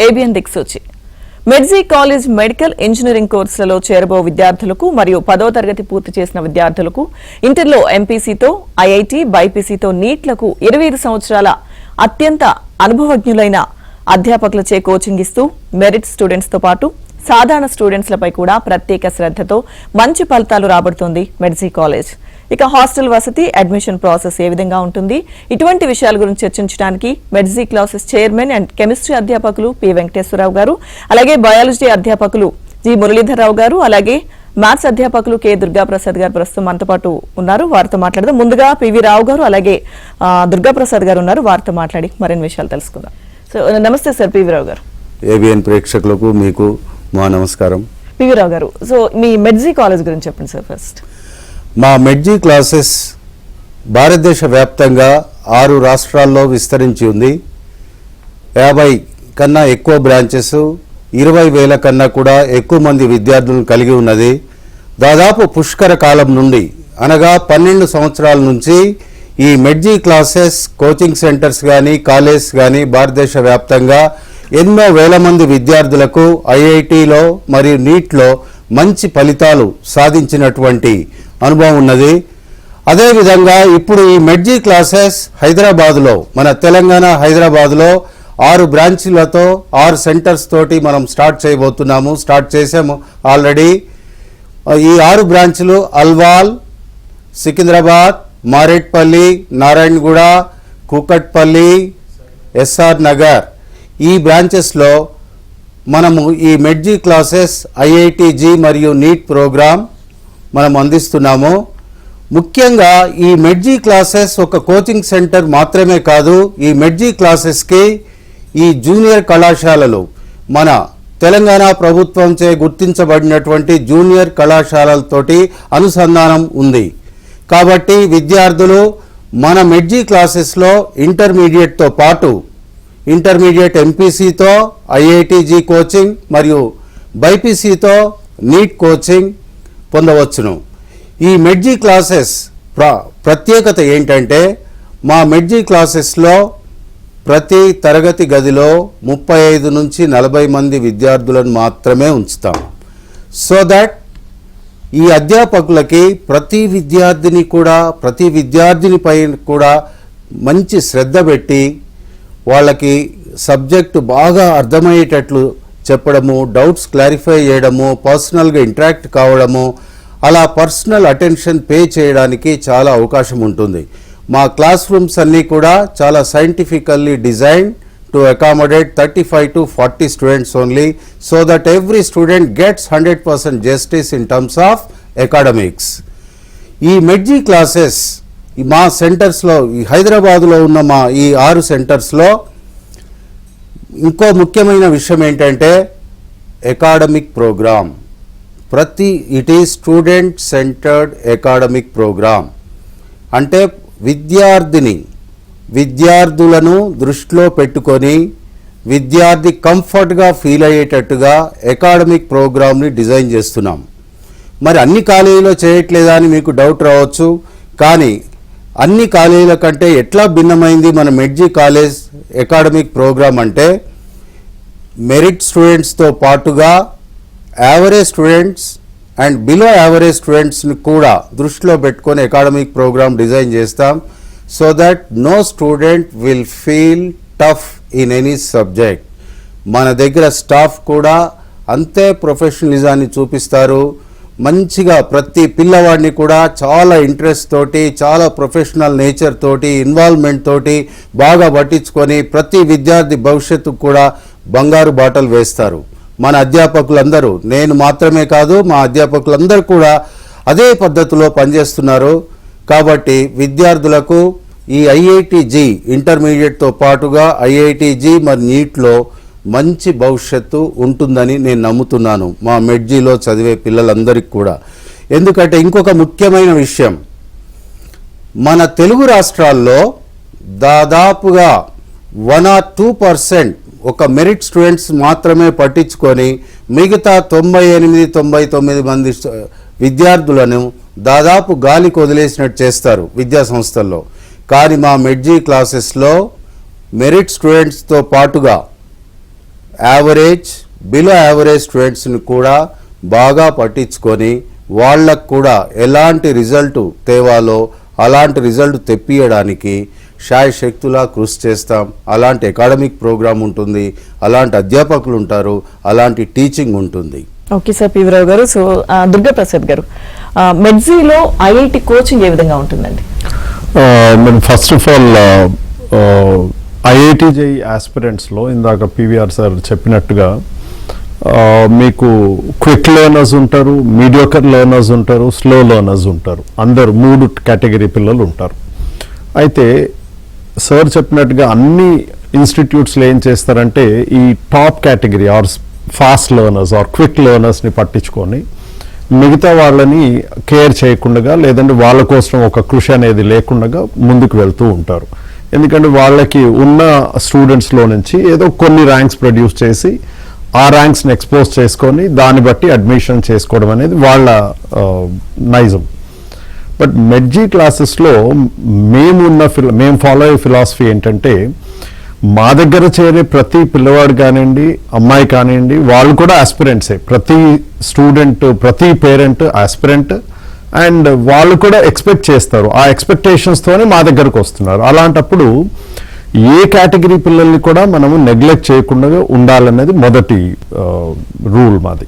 ABN దిక్సూచి. మెడ్జీ college medical engineering కోర్సులలో చేరబో విద్యార్థులకు మరియు 10వ తరగతి పూర్తి చేసిన విద్యార్థులకు ఇంటర్లో ఎంపీసీతో, ఐఐటీ, బైపీసీతో నీట్లకు 25 సంవత్సరాల అత్యంత అనుభవజ్ఞులైన అధ్యాపకులచే కోచింగ్ ఇస్తూ మెరిట్ స్టూడెంట్స్ తో పాటు సాధారణ స్టూడెంట్స్లపై కూడా ప్రత్యేక శ్రద్ధతో మంచి ఫలితాలు రాబడుతోంది మెడ్జీ కాలేజ్. ఇక హాస్టల్ వసతి, అడ్మిషన్ ప్రాసెస్ ఏ విధంగా ఉంటుంది, ఇటువంటి విషయాల గురించి చర్చించడానికి మెడ్జీ క్లాసెస్ చైర్మన్ అండ్ కెమిస్ట్రీ అధ్యాపకులు పి వెంకటేశ్వరరావు గారు, అలాగే బయాలజీ అధ్యాపకులు జి మురళీధరరావు గారు, అలాగే మ్యాథ్స్ అధ్యాపకులు కె దుర్గాప్రసాద్ గారు ప్రస్తుతం మనతో పాటు ఉన్నారు. వారితో మాట్లాడదాం. ముందుగా పివి రావు గారు, అలాగే దుర్గాప్రసాద్ గారు ఉన్నారు. వారితో మాట్లాడి మరిన్ని విషయాలు తెలుసుకుందాం. సో నమస్తే సార్ పివి రావు గారు. ఏబిఎన్ ప్రేక్షకులకు మీకు మా నమస్కారం. పివి రావు గారు, సో మీ మెడ్జీ కాలేజ్ గురించి చెప్పండి సార్. ఫస్ట్ మా మెడ్జీ క్లాసెస్ భారతదేశ వ్యాప్తంగా 6 రాష్ట్రాల్లో విస్తరించి ఉంది. 50 కన్నా ఎక్కువ బ్రాంచెస్, 20,000 కన్నా కూడా ఎక్కువ మంది విద్యార్థులను కలిగి ఉన్నది. దాదాపు పుష్కర కాలం నుండి అనగా 12 సంవత్సరాల నుంచి ఈ మెడ్జీ క్లాసెస్ కోచింగ్ సెంటర్స్ కానీ కాలేజ్ కానీ భారతదేశ వ్యాప్తంగా ఎన్నో వేల మంది విద్యార్థులకు ఐఐటీలో మరియు నీట్లో మంచి ఫలితాలు సాధించినటువంటి అనుభవం ఉన్నది. అదేవిధంగా ఇప్పుడు ఈ మెడ్జీ క్లాసెస్ హైదరాబాద్లో, మన తెలంగాణ హైదరాబాద్లో 6 బ్రాంచీలతో 6 సెంటర్స్ తోటి మనం స్టార్ట్ చేయబోతున్నాము. స్టార్ట్ చేసాము ఆల్రెడీ. ఈ 6 బ్రాంచ్లు అల్వాల్, సికింద్రాబాద్, మారేట్పల్లి, నారాయణగూడ, కూకట్పల్లి, ఎస్ఆర్ నగర్, ఈ బ్రాంచెస్లో మనము ఈ మెడ్జీ క్లాసెస్ ఐఐటీజీ మరియు నీట్ ప్రోగ్రాం మనం అందిస్తున్నాము. ముఖ్యంగా ఈ మెడ్జీ క్లాసెస్ ఒక కోచింగ్ సెంటర్ మాత్రమే కాదు. ఈ మెడ్జీ క్లాసెస్కి ఈ జూనియర్ కళాశాలలు, మన తెలంగాణ ప్రభుత్వంచే గుర్తించబడినటువంటి జూనియర్ కళాశాలలతోటి అనుసంధానం ఉంది. కాబట్టి విద్యార్థులు మన మెడ్జీ క్లాసెస్లో ఇంటర్మీడియట్తో పాటు ఇంటర్మీడియట్ ఎంపీసీతో ఐఐటీజీ కోచింగ్ మరియు బైపీసీతో నీట్ కోచింగ్ పొందవచ్చును. ఈ మెడ్జీ క్లాసెస్ ప్రత్యేకత ఏంటంటే, మా మెడ్జీ క్లాసెస్లో ప్రతి తరగతి గదిలో 35 నుంచి 40 మంది విద్యార్థులను మాత్రమే ఉంచుతాం. సో దట్ ఈ అధ్యాపకులకి ప్రతి విద్యార్థినిపై కూడా మంచి శ్రద్ధ పెట్టి వాళ్ళకి సబ్జెక్టు బాగా అర్థమయ్యేటట్లు చెప్పడము, డౌట్స్ క్లారిఫై చేయడము, పర్సనల్గా ఇంటరాక్ట్ కావడము, అలా పర్సనల్ అటెన్షన్ పే చేయడానికి చాలా అవకాశం ఉంటుంది. మా క్లాస్ రూమ్స్ అన్నీ కూడా చాలా scientifically design to accommodate 35 to 40 students only, so that every student gets 100% justice in terms of academics. ఈ మెడ్జీ క్లాసెస్ మా సెంటర్స్లో, ఈ హైదరాబాద్లో ఉన్న మా ఈ 6 సెంటర్స్లో ఇంకో ముఖ్యమైన విషయం ఏంటంటే academic program. It is student centered academic program. అంటే విద్యార్థులను దృష్టిలో పెట్టుకొని విద్యార్థి కంఫర్ట్గా ఫీల్ అయ్యేటట్టుగా అకాడమిక్ ప్రోగ్రామ్ని డిజైన్ చేస్తున్నాం. మరి అన్ని కాలేజీలో చేయట్లేదా అని మీకు డౌట్ రావచ్చు. కానీ అన్ని కాలేజీల కంటే ఎట్లా భిన్నమైంది మన మెడ్జీ కాలేజ్ అకాడమిక్ ప్రోగ్రామ్ అంటే, మెరిట్ స్టూడెంట్స్తో పాటుగా average students and below average స్టూడెంట్స్ని కూడా దృష్టిలో పెట్టుకొని అకాడమిక్ ప్రోగ్రామ్ డిజైన్ చేస్తాం. So that no student will feel tough in any subject. మన దగ్గర స్టాఫ్ కూడా అంతే ప్రొఫెషనలిజాన్ని చూపిస్తారు. మంచిగా ప్రతి పిల్లవాడిని కూడా చాలా ఇంట్రెస్ట్ తోటి, చాలా ప్రొఫెషనల్ నేచర్ తోటి, ఇన్వాల్వ్మెంట్ తోటి బాగా పట్టించుకొని ప్రతి విద్యార్థి భవిష్యత్తుకు కూడా బంగారు బాటలు వేస్తారు మన అధ్యాపకులందరూ. నేను మాత్రమే కాదు, మా అధ్యాపకులందరూ కూడా అదే పద్ధతిలో పనిచేస్తున్నారు. కాబట్టి విద్యార్థులకు ఈ ఐఐటీజీ ఇంటర్మీడియట్తో పాటుగా ఐఐటీజీ మరి నీట్లో మంచి భవిష్యత్తు ఉంటుందని నేను నమ్ముతున్నాను మా మెడ్జీలో చదివే పిల్లలందరికీ కూడా. ఎందుకంటే ఇంకొక ముఖ్యమైన విషయం, మన తెలుగు రాష్ట్రాల్లో దాదాపుగా 1 or 2% ఒక మెరిట్ స్టూడెంట్స్ మాత్రమే పట్టించుకొని మిగతా 98-99 మంది విద్యార్థులను దాదాపు గాలికి వదిలేసినట్టు చేస్తారు విద్యా సంస్థల్లో. కానీ మా మెడ్జీ క్లాసెస్లో మెరిట్ స్టూడెంట్స్తో పాటుగా యావరేజ్ బిలో యావరేజ్ స్టూడెంట్స్ని కూడా బాగా పట్టించుకొని వాళ్ళకు కూడా ఎలాంటి రిజల్ట్ తేవాలో అలాంటి రిజల్ట్ తెప్పియడానికి శాయశక్తులా కృషి చేస్తాం. అలాంటి అకాడమిక్ ప్రోగ్రామ్ ఉంటుంది, అలాంటి అధ్యాపకులు ఉంటారు, అలాంటి టీచింగ్ ఉంటుంది. ఓకే సార్, పివిరావు గారు. సో దుర్గాప్రసాద్ గారు, మెడ్జీలో ఐఐటి కోచింగ్ ఏ విధంగా ఉంటుందండి? First of all IIT JEE ఆస్పిరెంట్స్లో ఇందాక పివిఆర్ సార్ చెప్పినట్టుగా మీకు క్విక్ లెర్నర్స్ ఉంటారు, మీడియోకర్ లెర్నర్స్ ఉంటారు, స్లో లెర్నర్స్ ఉంటారు. అందరు 3 కేటగిరీ పిల్లలు ఉంటారు. అయితే సార్ చెప్పినట్టుగా అన్ని ఇన్స్టిట్యూట్స్లో ఏం చేస్తారంటే ఈ top category or fast learners or quick లెర్నర్స్ని పట్టించుకొని మిగతా వాళ్ళని కేర్ చేయకుండా లేదంటే వాళ్ళ కోసం ఒక కృషి అనేది లేకుండా ముందుకు వెళ్తూ ఉంటారు. ఎందుకంటే వాళ్ళకి ఉన్న స్టూడెంట్స్లో నుంచి ఏదో కొన్ని ర్యాంక్స్ ప్రొడ్యూస్ చేసి ఆ ర్యాంక్స్ని ఎక్స్పోజ్ చేసుకొని దాన్ని బట్టి అడ్మిషన్ చేసుకోవడం అనేది వాళ్ళ నైజం. బట్ మెడ్జీ క్లాసెస్లో మేము ఫాలో అయ్యే ఫిలాసఫీ ఏంటంటే మా దగ్గర చేరే ప్రతి పిల్లవాడు కానివ్వండి, అమ్మాయి కానివ్వండి, వాళ్ళు కూడా ఆస్పిరెంట్సే. ప్రతి స్టూడెంట్, ప్రతి పేరెంట్ ఆస్పిరెంట్. అండ్ వాళ్ళు కూడా ఎక్స్పెక్ట్ చేస్తారు, ఆ ఎక్స్పెక్టేషన్స్తోనే మా దగ్గరకు వస్తున్నారు. అలాంటప్పుడు ఏ కేటగిరీ పిల్లల్ని కూడా మనము నెగ్లెక్ట్ చేయకుండా ఉండాలనేది మొదటి రూల్ మాది.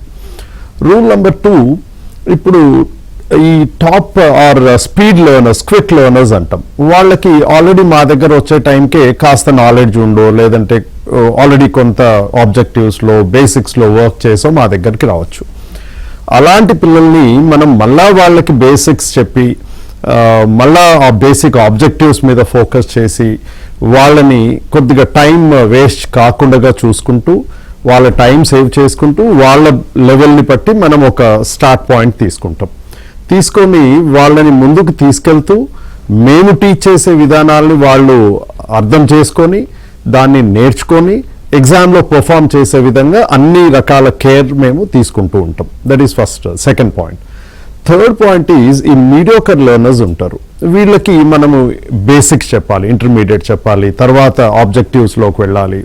రూల్ నెంబర్ 2, ఇప్పుడు ఈ top or speed learners, quick learners అంటాం. వాళ్ళకి ఆల్రెడీ మా దగ్గర వచ్చే టైంకే కాస్త నాలెడ్జ్ ఉండో లేదంటే ఆల్రెడీ కొంత ఆబ్జెక్టివ్స్లో బేసిక్స్లో వర్క్ చేసో మా దగ్గరికి రావచ్చు. అలాంటి పిల్లల్ని మనం మళ్ళా వాళ్ళకి బేసిక్స్ చెప్పి మళ్ళా ఆ బేసిక్ ఆబ్జెక్టివ్స్ మీద ఫోకస్ చేసి వాళ్ళని కొద్దిగా టైం వేస్ట్ కాకుండా చూసుకుంటూ వాళ్ళ టైం సేవ్ చేసుకుంటూ వాళ్ళ లెవెల్ని బట్టి మనం ఒక స్టార్ట్ పాయింట్ తీసుకొని వాళ్ళని ముందుకు తీసుకెళ్తూ మేము టీచ్ చేసే విధానాల్ని వాళ్ళు అర్థం చేసుకొని దాన్ని నేర్చుకొని ఎగ్జామ్లో పర్ఫామ్ చేసే విధంగా అన్ని రకాల కేర్ మేము తీసుకుంటూ ఉంటాం. That is first. Second point. Third point is ఈ మీడియోకర్ లెర్నర్స్ ఉంటారు. వీళ్ళకి మనము బేసిక్స్ చెప్పాలి, ఇంటర్మీడియట్ చెప్పాలి, తర్వాత ఆబ్జెక్టివ్స్లోకి వెళ్ళాలి.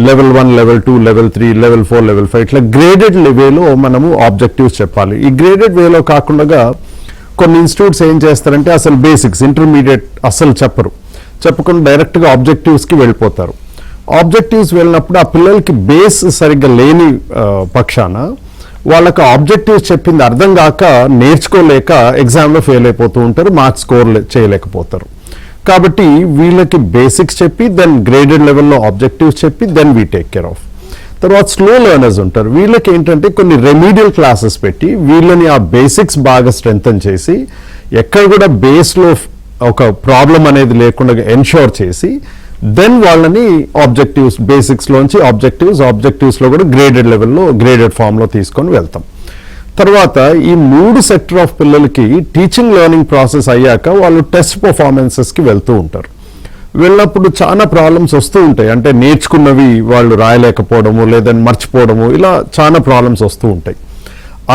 Level 1, level 2, level 3, level 4, level 5 ఇట్లా గ్రేడెడ్ వేలో మనము ఆబ్జెక్టివ్స్ చెప్పాలి. ఈ గ్రేడెడ్ వేలో కాకుండా కొన్ని ఇన్స్టిట్యూట్స్ ఏం చేస్తారంటే అసలు బేసిక్స్, ఇంటర్మీడియట్ అసలు చెప్పకుండా డైరెక్ట్గా ఆబ్జెక్టివ్స్కి వెళ్ళిపోతారు. ఆబ్జెక్టివ్స్ వెళ్ళినప్పుడు ఆ పిల్లలకి బేస్ సరిగ్గా లేని పక్షాన వాళ్ళకు ఆబ్జెక్టివ్స్ చెప్పింది అర్థం కాక నేర్చుకోలేక ఎగ్జామ్లో ఫెయిల్ అయిపోతూ ఉంటారు, మార్క్స్ స్కోర్ చేయలేకపోతారు. కాబట్టి వీళ్ళకి బేసిక్స్ చెప్పి దెన్ గ్రేడెడ్ లెవెల్లో ఆబ్జెక్టివ్స్ చెప్పి then we take care of. తర్వాత స్లో లెర్నర్స్ ఉంటారు. వీళ్ళకి ఏంటంటే కొన్ని రెమీడియల్ క్లాసెస్ పెట్టి వీళ్ళని ఆ బేసిక్స్ బాగా స్ట్రెంథన్ చేసి ఎక్కడ కూడా బేస్లో ఒక ప్రాబ్లం అనేది లేకుండా ఎన్షోర్ చేసి దెన్ వాళ్ళని ఆబ్జెక్టివ్స్ బేసిక్స్లోంచి ఆబ్జెక్టివ్స్లో కూడా గ్రేడెడ్ లెవెల్లో గ్రేడెడ్ ఫామ్లో తీసుకొని వెళ్తాం. తర్వాత ఈ 3 సెక్టర్ ఆఫ్ పిల్లలకి టీచింగ్ లెర్నింగ్ ప్రాసెస్ అయ్యాక వాళ్ళు టెస్ట్ పర్ఫార్మెన్సెస్కి వెళ్తూ ఉంటారు. వెళ్ళినప్పుడు చాలా ప్రాబ్లమ్స్ వస్తూ ఉంటాయి. అంటే నేర్చుకున్నవి వాళ్ళు రాయలేకపోవడము లేదని మర్చిపోవడము ఇలా చాలా ప్రాబ్లమ్స్ వస్తూ ఉంటాయి.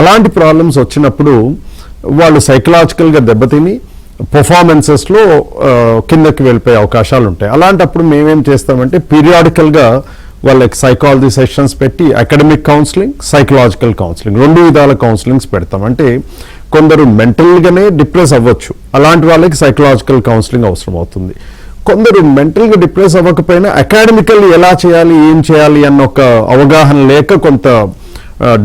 అలాంటి ప్రాబ్లమ్స్ వచ్చినప్పుడు వాళ్ళు సైకలాజికల్గా దెబ్బతిని పర్ఫార్మెన్సెస్లో కిందకి వెళ్ళిపోయే అవకాశాలు ఉంటాయి. అలాంటప్పుడు మేమేం చేస్తామంటే పీరియాడికల్గా వాళ్ళకి సైకాలజీ సెషన్స్ పెట్టి అకాడమిక్ కౌన్సిలింగ్, సైకలాజికల్ కౌన్సిలింగ్ 2 విధాల కౌన్సిలింగ్స్ పెడతాం. అంటే కొందరు మెంటల్గానే డిప్రెస్ అవ్వచ్చు, అలాంటి వాళ్ళకి సైకలాజికల్ కౌన్సిలింగ్ అవసరం అవుతుంది. కొందరు మెంటల్గా డిప్రెస్ అవ్వకపోయినా అకాడమికల్లీ ఎలా చేయాలి, ఏం చేయాలి అన్న ఒక అవగాహన లేక కొంత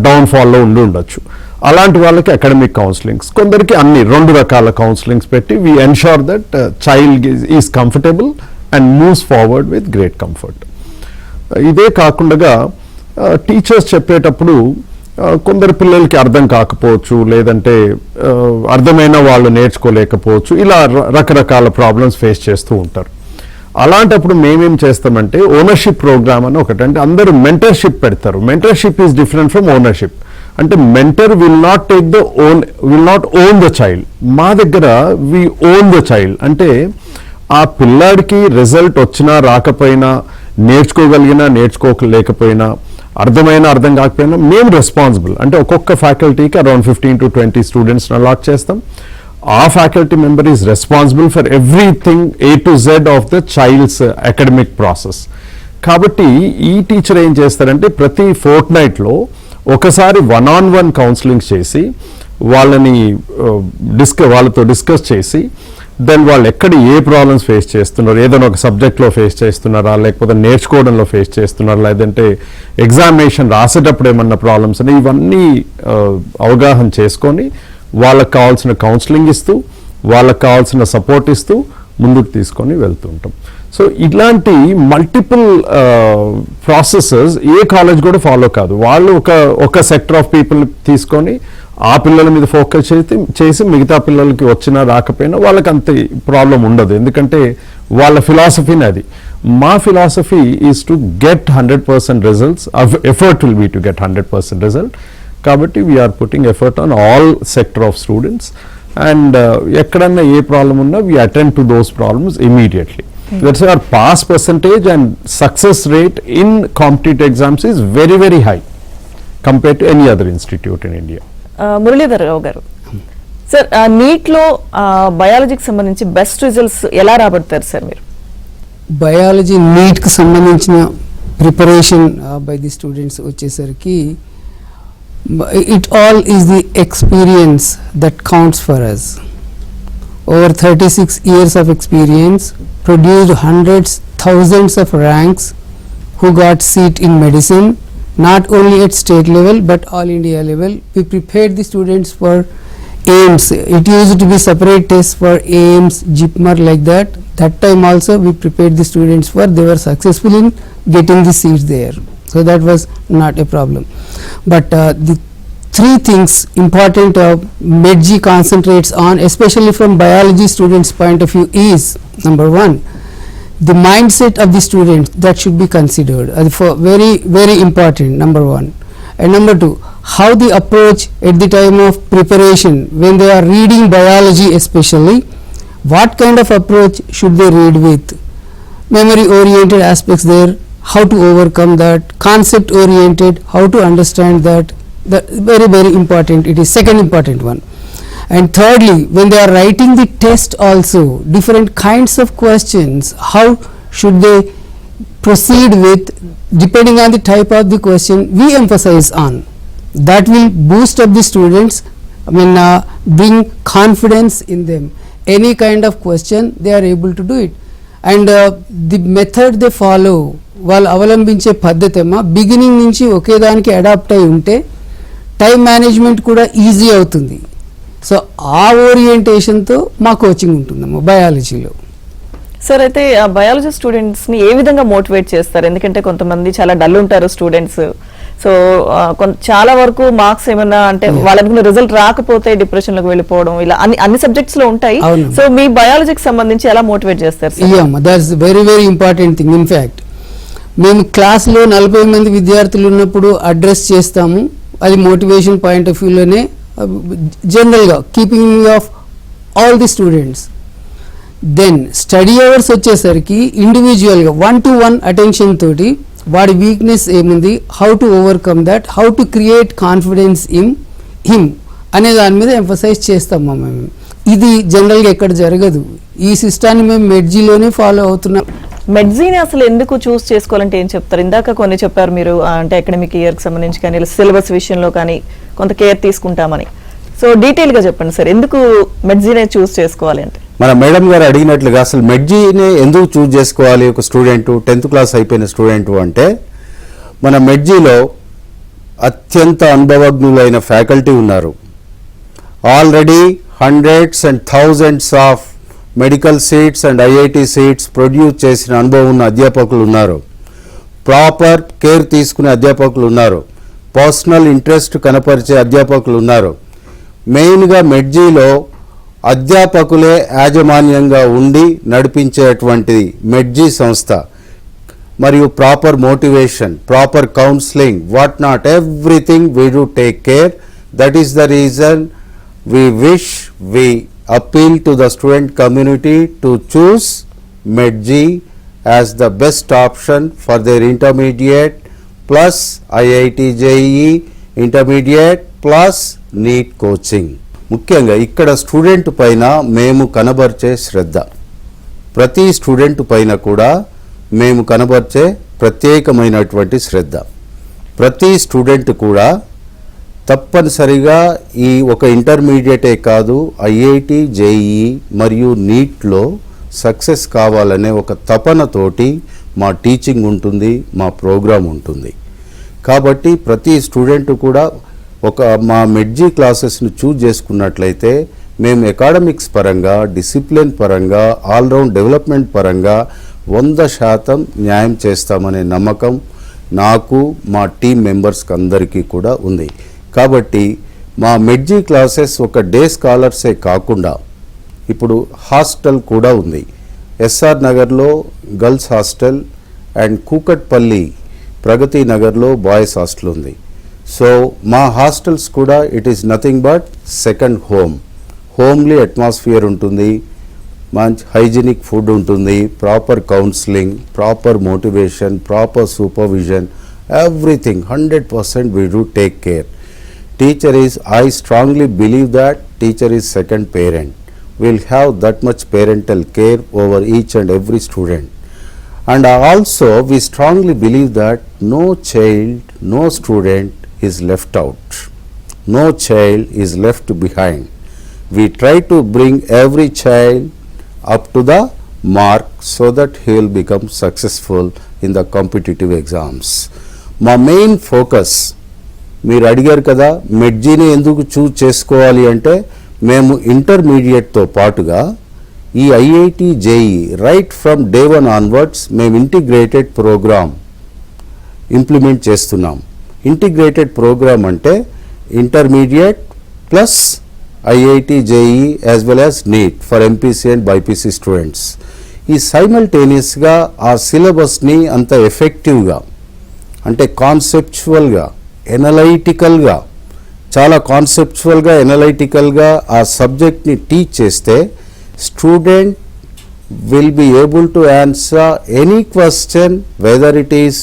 డౌన్ఫాల్లో ఉండొచ్చు. అలాంటి వాళ్ళకి అకాడమిక్ కౌన్సిలింగ్స్, కొందరికి అన్ని 2 రకాల కౌన్సిలింగ్స్ పెట్టి we ensure that child is comfortable and moves forward with great comfort. ఇదే కాకుండా టీచర్స్ చెప్పేటప్పుడు కొందరు పిల్లలకి అర్థం కాకపోవచ్చు లేదంటే అర్థమైన వాళ్ళు నేర్చుకోలేకపోవచ్చు, ఇలా రకరకాల ప్రాబ్లమ్స్ ఫేస్ చేస్తూ ఉంటారు. అలాంటప్పుడు మేమేం చేస్తామంటే ఓనర్షిప్ ప్రోగ్రామ్ అని ఒకటి, అంటే అందరూ మెంటర్షిప్ పెడతారు. Mentorship is different from ownership. అంటే mentor will not own the child. మా దగ్గర వి ఓన్ ద చైల్డ్. అంటే ఆ పిల్లాడికి రిజల్ట్ వచ్చినా రాకపోయినా, నేర్చుకోగలిగినా నేర్చుకోలేకపోయినా, అర్థం కాకపోయినా మేము రెస్పాన్సిబుల్. అంటే ఒక్కొక్క ఫ్యాకల్టీకి అరౌండ్ 15 to 20 స్టూడెంట్స్ని అలాట్ చేస్తాం. ఆ faculty member is responsible for everything A to Z of the child's academic process. కాబట్టి ఈ టీచర్ ఏం చేస్తారంటే ప్రతి ఫోర్ట్నైట్లో ఒకసారి 1-on-1 కౌన్సిలింగ్ చేసి వాళ్ళని వాళ్ళతో డిస్కస్ చేసి దెన్ వాళ్ళు ఎక్కడ ఏ ప్రాబ్లమ్స్ ఫేస్ చేస్తున్నారు, ఏదైనా ఒక సబ్జెక్ట్లో ఫేస్ చేస్తున్నారా, లేకపోతే నేర్చుకోవడంలో ఫేస్ చేస్తున్నారా, లేదంటే ఎగ్జామినేషన్ రాసేటప్పుడు ఏమన్నా ప్రాబ్లమ్స్ అని ఇవన్నీ అవగాహన చేసుకొని వాళ్ళకి కావాల్సిన కౌన్సిలింగ్ ఇస్తూ వాళ్ళకి కావాల్సిన సపోర్ట్ ఇస్తూ ముందుకు తీసుకొని వెళ్తుంటాం. సో ఇట్లాంటి మల్టిపుల్ ప్రాసెసెస్ ఏ కాలేజ్ కూడా ఫాలో కాదు. వాళ్ళు ఒక సెక్టర్ ఆఫ్ పీపుల్ తీసుకొని ఆ పిల్లల మీద ఫోకస్ చేసి మిగతా పిల్లలకి వచ్చినా రాకపోయినా వాళ్ళకి అంత ప్రాబ్లం ఉండదు. ఎందుకంటే వాళ్ళ ఫిలాసఫీని అది. మా philosophy is to get 100% results. Effort will be to get 100% result. కాబట్టి we are putting effort on all sector of students and ఎక్కడన్నా ఏ ప్రాబ్లం ఉన్నా we attend to those problems immediately. That's our pass percentage and success rate in competitive exams is very, very high compared to any other institute in India. Muralidhar Rao garu, sir నీట్లో బయాలజీకి సంబంధించి best results ఎలా రాబడతారు sir మీరు? Biology నీట్కి సంబంధించిన preparation by the students వచ్చేసరికి it all is the experience that counts for us. Over 36 years of experience, produced hundreds, thousands of ranks who got seat in medicine, not only at state level but all India level. We prepared the students for AIIMS. It used to be separate tests for AIIMS, JIPMER like that. That time also we prepared the students for, they were successful in getting the seats there. So that was not a problem. But the three things important MedG concentrates on, especially from biology students' point of view, is number one, the mindset of the students that should be considered, for very, very important, number one. And number two, how the approach at the time of preparation when they are reading biology, especially what kind of approach should they read with, memory oriented aspects there, how to overcome that, concept oriented, how to understand that. That very, very important. It is second important one. And thirdly, when they are writing the test also, different kinds of questions, how should they proceed with, depending on the type of the question we emphasize on. That will boost up the students, bring confidence in them. Any kind of question they are able to do it. And the method they follow, వాళ్ళు అవలంబించే పద్ధతి beginning నుంచి ఒకే దానికి adapt అయి ఉంటే time management కూడా easy అవుతుంది. So ఆ ఓరియంటేషన్తో మా కోచింగ్ ఉంటుందమ్మా బయాలజీలో. సార్ అయితే ఆ బయాలజీ స్టూడెంట్స్ని ఏ విధంగా మోటివేట్ చేస్తారు? ఎందుకంటే కొంతమంది చాలా డల్ ఉంటారు స్టూడెంట్స్. సో చాలా వరకు మార్క్స్ ఏమన్నా అంటే వాళ్ళకి రిజల్ట్ రాకపోతే డిప్రెషన్లోకి వెళ్ళిపోవడం ఇలా అన్ని సబ్జెక్ట్స్ లో ఉంటాయి. సో మీ బయాలజీకి సంబంధించి ఎలా మోటివేట్ చేస్తారు? That's very, very important thing. In fact మేము క్లాస్లో 40 మంది విద్యార్థులు ఉన్నప్పుడు అడ్రస్ చేస్తాము. అది మోటివేషన్ పాయింట్ ఆఫ్ వ్యూలోనే జనరల్గా keeping of all the students. Then study hours వచ్చేసరికి ఇండివిజువల్గా 1-to-1 అటెన్షన్ తోటి వాడి వీక్నెస్ ఏముంది, how to overcome that, how to create confidence in him అనే దాని మీద ఎంఫసైజ్ చేస్తాము మేము. ఇది జనరల్గా ఎక్కడ జరగదు. ఈ సిస్టాన్ని మేము మెడ్జీలోనే ఫాలో అవుతున్నాం. మెడ్జీని అసలు ఎందుకు చూస్ చేసుకోవాలంటే ఏం చెప్తారు? ఇందాక కొన్ని చెప్పారు మీరు, అంటే అకాడమిక్ ఇయర్కి సంబంధించి కానీ సిలబస్ విషయంలో కానీ కొంత కేర్ తీసుకుంటామని. సో డీటెయిల్గా చెప్పండి సార్, ఎందుకు మెడ్జీనే చూస్ చేసుకోవాలి అంటే? మన మేడం గారు అడిగినట్లుగా అసలు మెడ్జీనే ఎందుకు చూస్ చేసుకోవాలి ఒక స్టూడెంట్, 10th క్లాస్ అయిపోయిన స్టూడెంట్ అంటే, మన మెడ్జీలో అత్యంత అనుభవజ్ఞులైన ఫ్యాకల్టీ ఉన్నారు. Already hundreds and thousands of medical seats and IIT seats produce చేసిన అనుభవం ఉన్న అధ్యాపకులు ఉన్నారు. ప్రాపర్ కేర్ తీసుకునే అధ్యాపకులు ఉన్నారు. పర్సనల్ ఇంట్రెస్ట్ కనపరిచే అధ్యాపకులు ఉన్నారు. మెయిన్గా మెడ్జీలో అధ్యాపకులే యాజమాన్యంగా ఉండి నడిపించేటువంటిది మెడ్జీ సంస్థ. మరియు proper motivation, proper counselling, what not, everything we do take care. That is the reason we wish, we appeal to the student community to choose MedG as the best option for their intermediate plus IIT JEE intermediate plus NEET coaching. ముఖ్యంగా ఇక్కడ student పైన మేము కనబర్చే శ్రద్ధ, ప్రతి student పైన కూడా మేము కనబర్చే ప్రత్యేకమైనటువంటి శ్రద్ధ. ప్రతి స్టూడెంట్ కూడా తప్పనిసరిగా ఈ ఒక ఇంటర్మీడియటే కాదు, ఐఐటి, జేఈఈ మరియు నీట్లో సక్సెస్ కావాలనే ఒక తపనతోటి మా టీచింగ్ ఉంటుంది, మా ప్రోగ్రాం ఉంటుంది. కాబట్టి ప్రతి స్టూడెంట్ కూడా మా మెడ్జీ క్లాసెస్ను చూజ్ చేసుకున్నట్లయితే మేము అకాడమిక్స్ పరంగా, డిసిప్లిన్ పరంగా, ఆల్రౌండ్ డెవలప్మెంట్ పరంగా 100% న్యాయం చేస్తామనే నమ్మకం నాకు, మా టీం మెంబర్స్కి అందరికీ కూడా ఉంది. కాబట్టి మా మెడ్జీ క్లాసెస్ ఒక డే స్కాలర్సే కాకుండా ఇప్పుడు హాస్టల్ కూడా ఉంది. ఎస్ఆర్ నగర్లో గర్ల్స్ హాస్టల్ అండ్ కూకట్పల్లి ప్రగతి నగర్లో బాయ్స్ హాస్టల్ ఉంది. సో మా హాస్టల్స్ కూడా it is nothing but second homely atmosphere ఉంటుంది, మంచి హైజీనిక్ ఫుడ్ ఉంటుంది, proper counselling, proper motivation, proper supervision, everything 100% we do take care. I strongly believe that teacher is second parent. We'll have that much parental care over each and every student. And also we strongly believe that no child, no student is left out. No child is left behind. We try to bring every child up to the mark so that he will become successful in the competitive exams. మా main focus, మీరు అడిగారు కదా మెడ్జీని ఎందుకు choose చేసుకోవాలి అంటే, మేము ఇంటర్మీడియట్తో పాటుగా ఈ IIT, JEE right from day 1 onwards మేము ఇంటిగ్రేటెడ్ ప్రోగ్రామ్ ఇంప్లిమెంట్ చేస్తున్నాం. ఇంటిగ్రేటెడ్ ప్రోగ్రామ్ అంటే intermediate plus IIT, JEE as well as neat for MPC and BiPC students. ఈ సైమల్టేనియస్గా ఆ సిలబస్ని అంత ఎఫెక్టివ్గా అంటే కాన్సెప్చువల్గా, ఎనలైటికల్గా, చాలా కాన్సెప్చువల్గా, ఎనలైటికల్గా ఆ సబ్జెక్ట్ని టీచ్ చేస్తే student will be able to answer any question, whether it is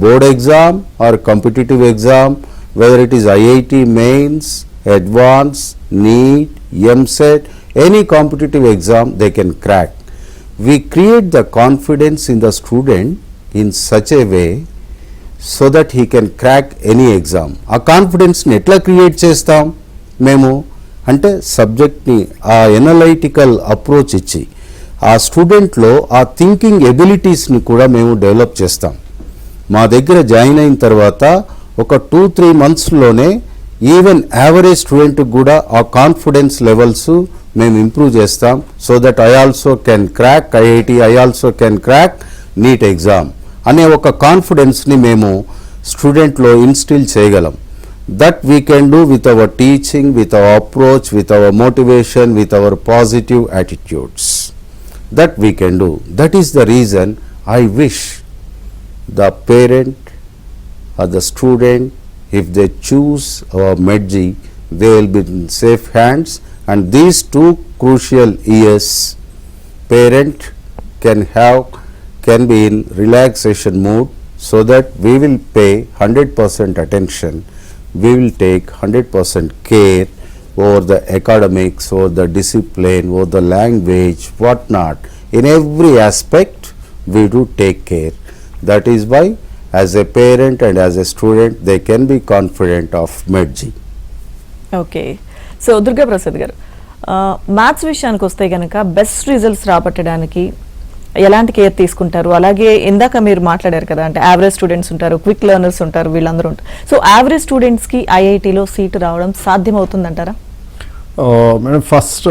board exam or competitive exam, whether it is IIT mains, advanced, NEET, MSET, any competitive exam they can crack. We create the confidence in the student in such a way so that he can crack any exam. ఆ కాన్ఫిడెన్స్ని ఎట్లా create చేస్తాం మేము అంటే సబ్జెక్ట్ని ఆ analytical approach ఇచ్చి ఆ స్టూడెంట్లో ఆ థింకింగ్ ఎబిలిటీస్ని కూడా మేము డెవలప్ చేస్తాం. మా దగ్గర జాయిన్ అయిన తర్వాత ఒక 2-3 మంత్స్లోనే ఈవెన్ యావరేజ్ స్టూడెంట్కి కూడా ఆ కాన్ఫిడెన్స్ లెవెల్స్ మేము ఇంప్రూవ్ చేస్తాం. So that I also can crack IIT, I also can crack NEET exam అనే ఒక కాన్ఫిడెన్స్ని మేము స్టూడెంట్లో ఇన్స్టిల్ చేయగలం. That we can do with our teaching, with our approach, with our motivation, with our positive attitudes. That we can do. That is the reason I wish the parent or the student, if they choose our MEDJI, they will be in safe hands. And these 2 crucial years, parent can be in relaxation mood, so that we will pay 100% attention. We will take 100% care over the academics, over the discipline, over the language, whatnot. In every aspect, we do take care. That is why as a parent and as a student they can be confident of MEDJI. Okay, so Durga Prasad గారు, maths విషయానికి వస్తే కనుక best results రాబట్టడానికి ఎలాంటి care తీసుకుంటారు? అలాగే ఇందాక మీరు మాట్లాడారు కదా, అంటే యావరేజ్ స్టూడెంట్స్ ఉంటారు, క్విక్ లెర్నర్స్ ఉంటారు, వీళ్ళందరూ ఉంటారు. సో యావరేజ్ స్టూడెంట్స్కి ఐఐటీలో సీటు రావడం సాధ్యమవుతుందంటారా? మేడం, ఫస్ట్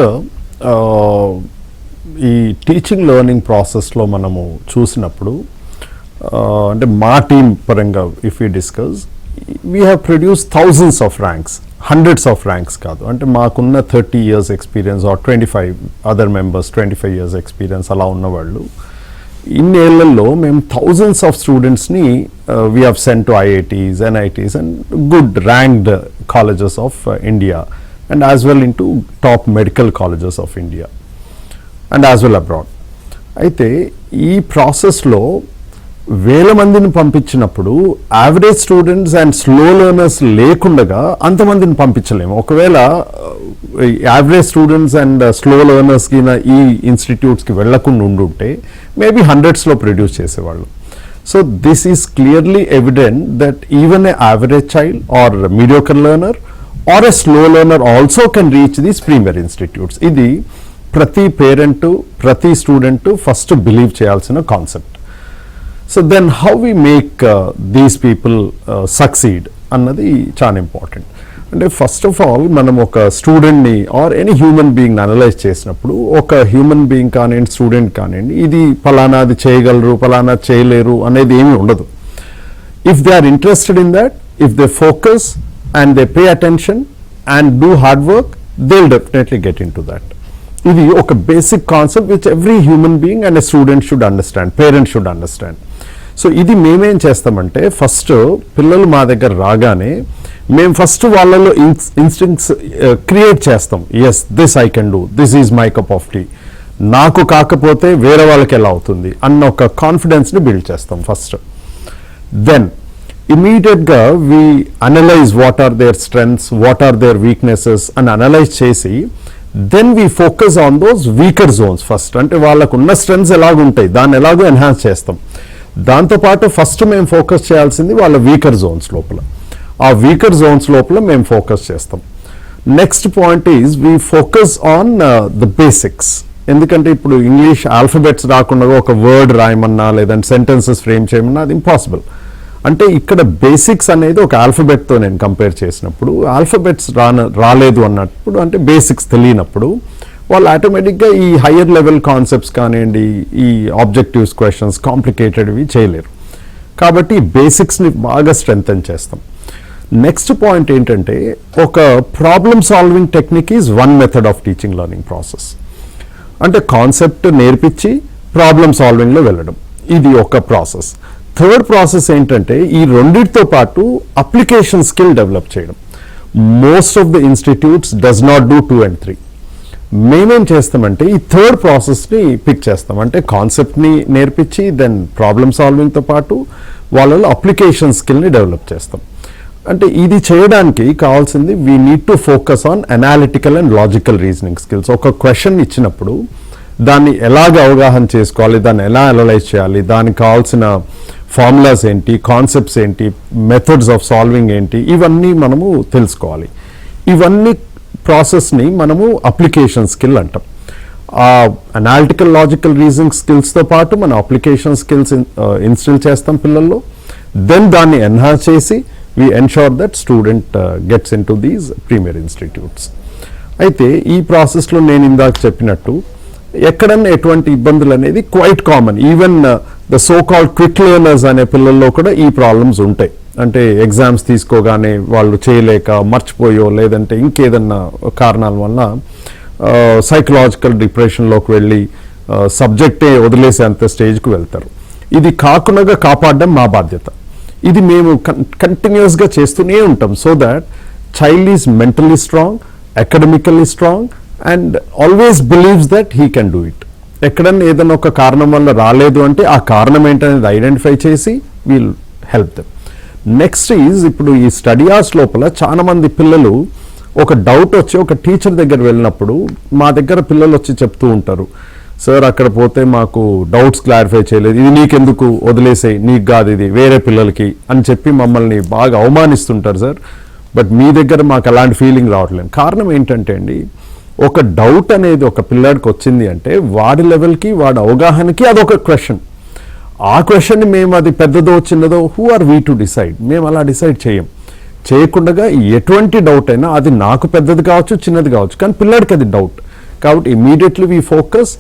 ఈ టీచింగ్ లెర్నింగ్ ప్రాసెస్లో మనము చూసినప్పుడు అంటే మా టీమ్ పరంగా if you discuss, we have produce thousands off ranks, hundreds off ranks కాదు. అంటే మాకున్న 30 years experience or 25 other members 25 years experience అలా ఉన్నవాళ్ళు, ఇన్నేళ్లలో మేము థౌజండ్స్ ఆఫ్ స్టూడెంట్స్ని we have sent to IITs, NITs and good ranked colleges of India and as well in to top medical colleges of India and as well abroad. అయితే ఈ ప్రాసెస్లో వేల మందిని పంపించినప్పుడు average students and slow learners లేకుండగా అంతమందిని పంపించలేము. ఒకవేళ యావరేజ్ స్టూడెంట్స్ అండ్ స్లో లెర్నర్స్కి ఈ ఇన్స్టిట్యూట్స్కి వెళ్లకుండా ఉండుంటే మేబీ 100s ప్రొడ్యూస్ చేసేవాళ్ళు. So this is clearly evident that even an average child or a mediocre learner or a slow learner also can reach these premier institutes. ఇది ప్రతి parent ప్రతి student first believe చేయాల్సిన concept. So then how we make these people succeed అన్నది చాలా important. అంటే first of all మనం ఒక స్టూడెంట్ని ఆర్ ఎనీ హ్యూమన్ బీయింగ్ని అనలైజ్ చేసినప్పుడు ఒక హ్యూమన్ బీయింగ్ కానివ్వండి స్టూడెంట్ కానివ్వండి ఇది ఫలానాది చేయగలరు ఫలానా చేయలేరు అనేది ఏమీ ఉండదు. If they are interested in that, if they focus and they pay attention and do hard work, they will definitely get into that. ఇది ఒక basic concept which every human being and a student should understand, parents should understand. So ఇది మేమేం చేస్తామంటే first పిల్లలు మా దగ్గర రాగానే మేము ఫస్ట్ వాళ్ళలో ఇన్స్టింక్ట్స్ క్రియేట్ చేస్తాం. Yes, this I can do, this is my cup of tea, నాకు కాకపోతే వేరే వాళ్ళకి ఎలా అవుతుంది అన్న ఒక కాన్ఫిడెన్స్ని బిల్డ్ చేస్తాం ఫస్ట్. దెన్ ఇమీడియట్గా we analyse what are their strengths, what are their weaknesses అని అనలైజ్ చేసి then we focus on those weaker zones first. అంటే వాళ్ళకు ఉన్న స్ట్రెంగ్స్ ఎలాగుంటాయి దాన్ని ఎలాగో ఎన్హాన్స్ చేస్తాం. దాంతోపాటు ఫస్ట్ మేము ఫోకస్ చేయాల్సింది వాళ్ళ వీకర్ జోన్స్ లోపల. ఆ వీకర్ జోన్స్ లోపల మేము ఫోకస్ చేస్తాం. Next point is we focus on the basics. ఎందుకంటే ఇప్పుడు ఇంగ్లీష్ ఆల్ఫబెట్స్ రాకుండా ఒక వర్డ్ రాయమన్నా లేదంటే సెంటెన్సెస్ ఫ్రేమ్ చేయమన్నా అది ఇంపాసిబుల్. అంటే ఇక్కడ బేసిక్స్ అనేది ఒక ఆల్ఫబెట్తో నేను కంపేర్ చేసినప్పుడు ఆల్ఫబెట్స్ రాలేదు అన్నప్పుడు అంటే బేసిక్స్ తెలియనప్పుడు వాళ్ళు ఆటోమేటిక్గా ఈ హయ్యర్ లెవెల్ కాన్సెప్ట్స్ కానివ్వండి ఈ ఆబ్జెక్టివ్స్ క్వశ్చన్స్ కాంప్లికేటెడ్వి చేయలేరు. కాబట్టి బేసిక్స్ని బాగా స్ట్రెంగ్తెన్ చేస్తాం. నెక్స్ట్ పాయింట్ ఏంటంటే ఒక problem solving technique is one method of teaching learning process. అంటే కాన్సెప్ట్ నేర్పించి ప్రాబ్లమ్ సాల్వింగ్లో వెళ్ళడం, ఇది ఒక ప్రాసెస్. థర్డ్ ప్రాసెస్ ఏంటంటే ఈ రెండింటితో పాటు అప్లికేషన్ స్కిల్ డెవలప్ చేయడం. Most of the institutes does not do 2 and 3. మేమేం చేస్తామంటే ఈ థర్డ్ ప్రాసెస్ని పిక్ చేస్తాం. అంటే కాన్సెప్ట్ని నేర్పించి దెన్ ప్రాబ్లమ్ సాల్వింగ్తో పాటు వాళ్ళలో అప్లికేషన్ స్కిల్ని డెవలప్ చేస్తాం. అంటే ఇది చేయడానికి కావాల్సింది we need to focus on analytical and logical reasoning skills. ఒక క్వశ్చన్ ఇచ్చినప్పుడు దాన్ని ఎలాగ అవగాహన చేసుకోవాలి, దాన్ని ఎలా అనలైజ్ చేయాలి, దానికి కావాల్సిన ఫార్ములాస్ ఏంటి, కాన్సెప్ట్స్ ఏంటి, మెథడ్స్ ఆఫ్ సాల్వింగ్ ఏంటి, ఇవన్నీ మనము తెలుసుకోవాలి. ఇవన్నీ ప్రాసెస్ని మనము అప్లికేషన్ స్కిల్ అంటాం. ఆ అనాలిటికల్ లాజికల్ రీజనింగ్ స్కిల్స్తో పాటు మన అప్లికేషన్ స్కిల్స్ ఇన్స్టిల్ చేస్తాం పిల్లల్లో. దెన్ దాన్ని ఎన్హాన్స్ చేసి we ensure that student gets into these premier institutes. అయితే ఈ ప్రాసెస్లో నేను ఇందాక చెప్పినట్టు ఎక్కడన్నా ఎటువంటి ఇబ్బందులు అనేది quite common. Even the so called quick learners అనే పిల్లల్లో కూడా ఈ ప్రాబ్లమ్స్ ఉంటాయి. అంటే ఎగ్జామ్స్ తీసుకోగానే వాళ్ళు చేయలేక మర్చిపోయో లేదంటే ఇంకేదన్నా కారణాల వల్ల సైకలాజికల్ డిప్రెషన్లోకి వెళ్ళి సబ్జెక్టే వదిలేసేంత స్టేజ్కి వెళ్తారు. ఇది కాకుండా కాపాడడం మా బాధ్యత. ఇది మేము కంటిన్యూస్గా చేస్తూనే ఉంటాం. So that child is mentally strong, academically strong and always believes that he can do it. ఎక్కడన్నా ఏదైనా ఒక కారణం వల్ల రాలేదు అంటే ఆ కారణం ఏంటనేది ఐడెంటిఫై చేసి we'll help them. Next is ఇప్పుడు ఈ స్టడీ అవర్స్ లోపల చాలా మంది పిల్లలు ఒక డౌట్ వచ్చి ఒక టీచర్ దగ్గర వెళ్ళినప్పుడు మా దగ్గర పిల్లలు వచ్చి చెప్తూ ఉంటారు, సార్ అక్కడ పోతే మాకు డౌట్స్ క్లారిఫై చేయలేదు, ఇది నీకెందుకు వదిలేసే, నీకు కాదు ఇది వేరే పిల్లలకి అని చెప్పి మమ్మల్ని బాగా అవమానిస్తుంటారు సార్. బట్ మీ దగ్గర మాకు అలాంటి ఫీలింగ్ రావట్లేదు. కారణం ఏంటంటే అండి ఒక డౌట్ అనేది ఒక పిల్లాడికి వచ్చింది అంటే వాడి లెవెల్కి వాడి అవగాహనకి అదొక క్వశ్చన్. ఆ క్వశ్చన్ని మేము అది పెద్దదో చిన్నదో who are we to decide, మేము అలా డిసైడ్ చేయకుండా ఎటువంటి డౌట్ అయినా అది నాకు పెద్దది కావచ్చు చిన్నది కావచ్చు కానీ పిల్లాడికి అది డౌట్. కాబట్టి immediately we focus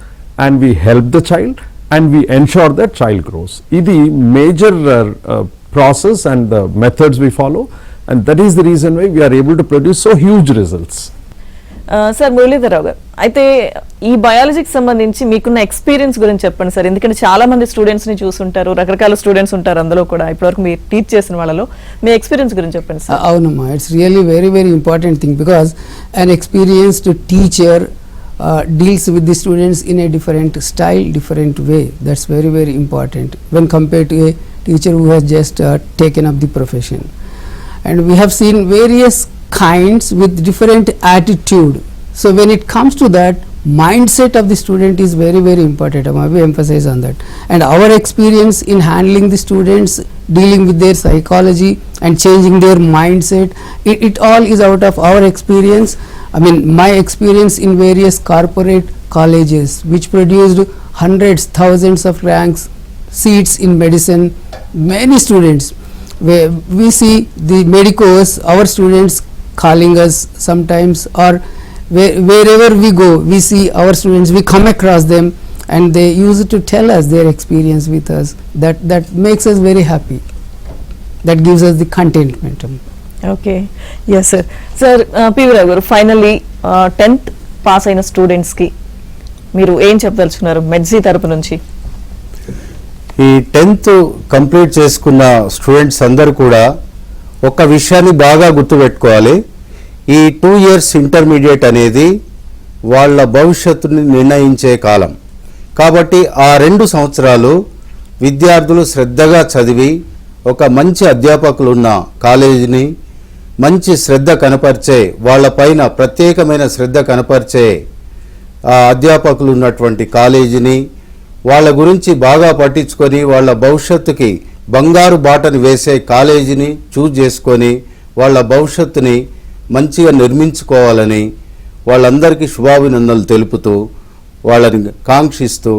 and we help the child and we ensure that child grows. Idi major process and the methods we follow and that is the reason why we are able to produce so huge results. Sir Muralidhar Rao గారు, అయితే ఈ బయాలజీకి సంబంధించి మీకున్న experience గురించి చెప్పండి sir. ఎందుకంటే చాలా మంది స్టూడెంట్స్ని చూసుంటారు, రకరకాల స్టూడెంట్స్ ఉంటారు అందులో కూడా. ఇప్పటివరకు మీరు టీచ్ చేసిన వాళ్ళలో మీ ఎక్స్పీరియన్స్ గురించి చెప్పండి సార్. అవునమ్మా, it's really very very important thing because an experienced teacher deals with the students in a different style, different way. That's very very important when compared to a teacher who has just taken up the profession. And we have seen various kinds with different attitude. So when it comes to that, mindset of the student is very, very important. I will emphasize on that. And our experience in handling the students, dealing with their psychology and changing their mindset, it all is out of our experience. I mean, my experience in various corporate colleges which produced hundreds, thousands of ranks, seats in medicine, many students, where we see the medicos, our students calling us sometimes, or wherever we go, we see our students, we come across them, and they used to tell us their experience with us. That makes us very happy. That gives us the contentment. Okay yes sir. Sir PV Rao garu, finally 10th pass అయిన స్టూడెంట్స్కి మీరు ఏం చెప్పదలుచుకున్నారు మెడ్జీ తరపు నుంచి? ఈ 10th complete చేసుకున్న students అందరూ కూడా ఒక విషయాన్ని బాగా గుర్తుపెట్టుకోవాలి. ఈ 2 years ఇంటర్మీడియట్ అనేది వాళ్ళ భవిష్యత్తుని నిర్ణయించే కాలం. కాబట్టి ఆ 2 సంవత్సరాలు విద్యార్థులు శ్రద్ధగా చదివి ఒక మంచి అధ్యాపకులు ఉన్న కాలేజీని, మంచి శ్రద్ధ కనపరిచే, వాళ్ళపైన ప్రత్యేకమైన శ్రద్ధ కనపరిచే అధ్యాపకులు ఉన్నటువంటి కాలేజీని, వాళ్ళ గురించి బాగా పట్టించుకొని వాళ్ళ భవిష్యత్తుకి బంగారు బాటను వేసే కాలేజీని చూజ్ చేసుకొని వాళ్ళ భవిష్యత్తుని మంచిగా నిర్మించుకోవాలని వాళ్ళందరికీ శుభాభినందనలు తెలుపుతూ వాళ్ళని కాంక్షిస్తూ